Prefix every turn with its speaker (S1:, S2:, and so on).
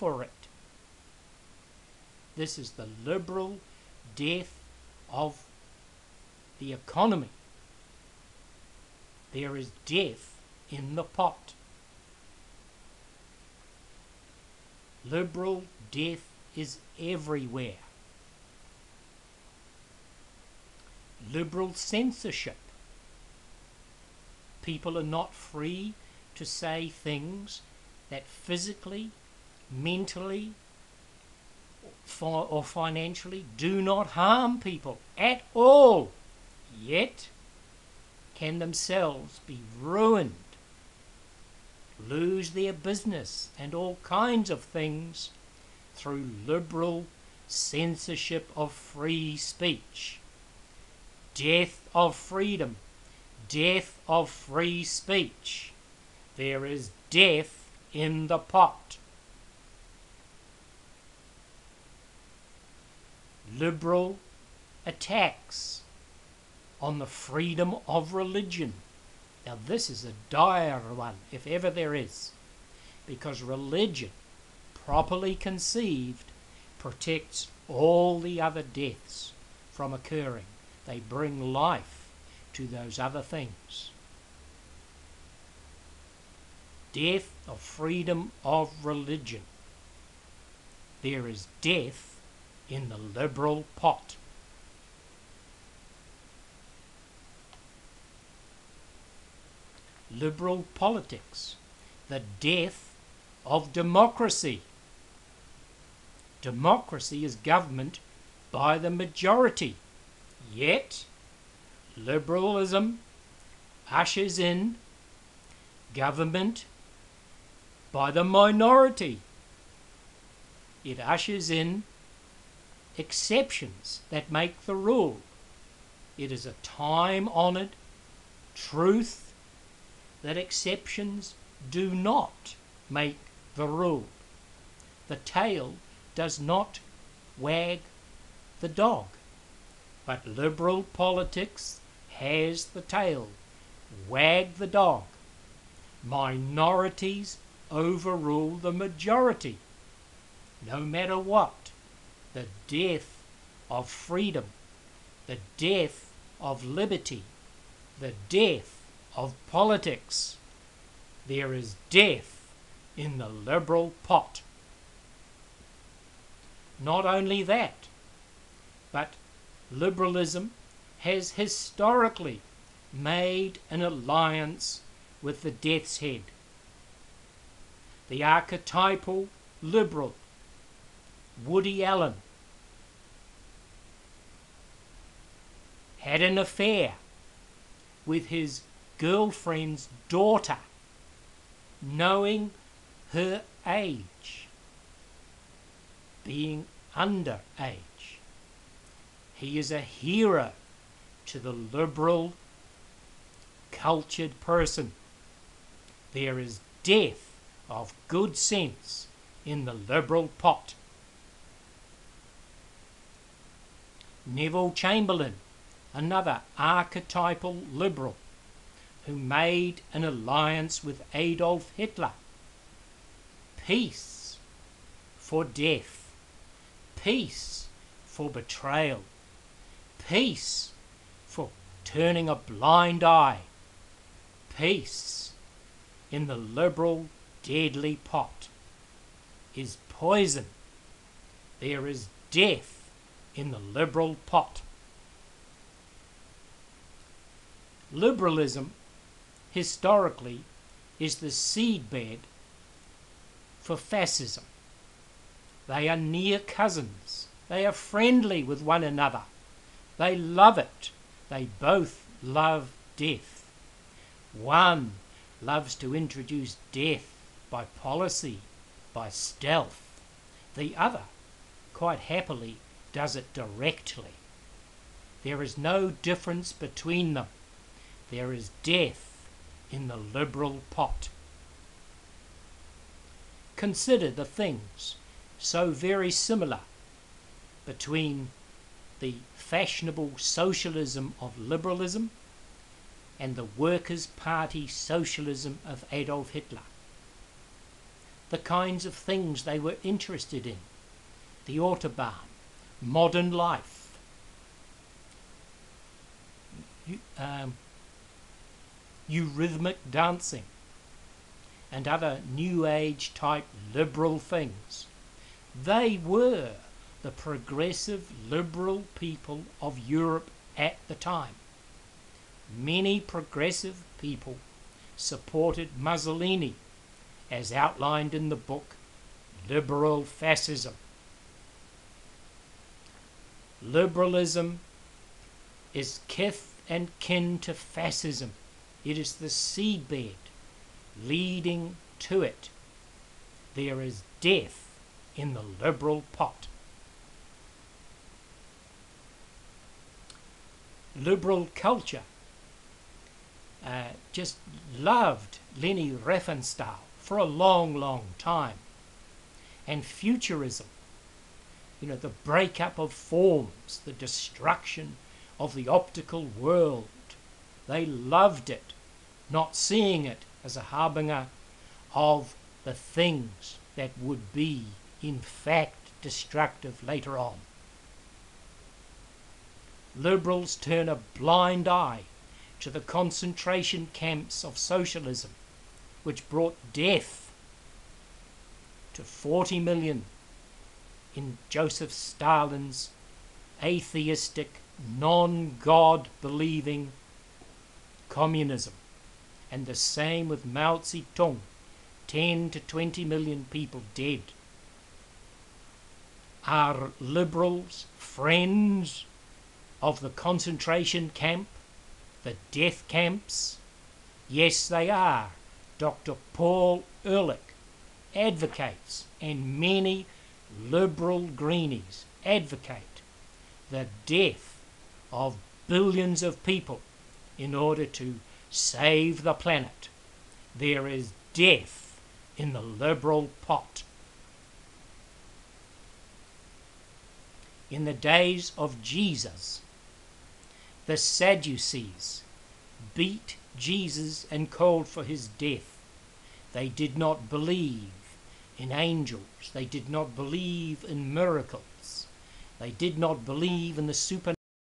S1: for it. This is the liberal death of the economy. There is death in the pot. Liberal death is everywhere. Liberal censorship. People are not free to say things that physically, mentally, or financially do not harm people at all, yet can themselves be ruined, lose their business and all kinds of things through liberal censorship of free speech. Death of freedom, death of free speech. There is death in the pot. Liberal attacks on the freedom of religion. Now this is a dire one, if ever there is, because religion, properly conceived, protects all the other deaths from occurring. They bring life to those other things. Death of freedom of religion. There is death in the liberal pot. Liberal politics. The death of democracy. Democracy is government by the majority. Yet, liberalism ushers in government by the minority. It ushers in exceptions that make the rule. It is a time-honoured truth that exceptions do not make the rule. The tail does not wag the dog, but liberal politics has the tail. Wag the dog. Minorities overrule the majority. No matter what. The death of freedom, the death of liberty, the death of politics. There is death in the liberal pot. Not only that, but liberalism has historically made an alliance with the death's head. The archetypal liberal, Woody Allen, had an affair with his girlfriend's daughter, knowing her age, being underage. He is a hero to the liberal, cultured person. There is death of good sense in the liberal pot. Neville Chamberlain, another archetypal liberal, who made an alliance with Adolf Hitler. Peace for death, peace for betrayal, peace for turning a blind eye, peace in the liberal deadly pot is poison. There is death in the liberal pot. Liberalism, historically, is the seedbed for fascism. They are near cousins. They are friendly with one another. They love it. They both love death. One loves to introduce death by policy, by stealth. The other, quite happily, does it directly. There is no difference between them. There is death in the liberal pot. Consider the things so very similar between the fashionable socialism of liberalism and the Workers' Party socialism of Adolf Hitler. the kinds of things they were interested in: the Autobahn, modern life, eurythmic dancing, and other New Age type liberal things. They were the progressive liberal people of Europe at the time. Many progressive people supported Mussolini, as outlined in the book Liberal Fascism. Liberalism is kith and kin to fascism. It is the seedbed leading to it. There is death in the liberal pot. Liberal culture just loved Leni Riefenstahl for a long, long time. And futurism, the breakup of forms, the destruction of the optical world, they loved it, not seeing it as a harbinger of the things that would be, in fact, destructive later on. Liberals turn a blind eye to the concentration camps of socialism, which brought death to 40 million in Joseph Stalin's atheistic, non-God believing communism, and the same with Mao Zedong, 10 to 20 million people dead. Are liberals friends of the concentration camp, the death camps? Yes, they are. Dr. Paul Ehrlich advocates, and many liberal greenies advocate, the death of billions of people in order to save the planet. There is death in the liberal pot. In the days of Jesus, the Sadducees beat Jesus and called for his death. They did not believe in angels. They did not believe in miracles. They did not believe in the supernatural.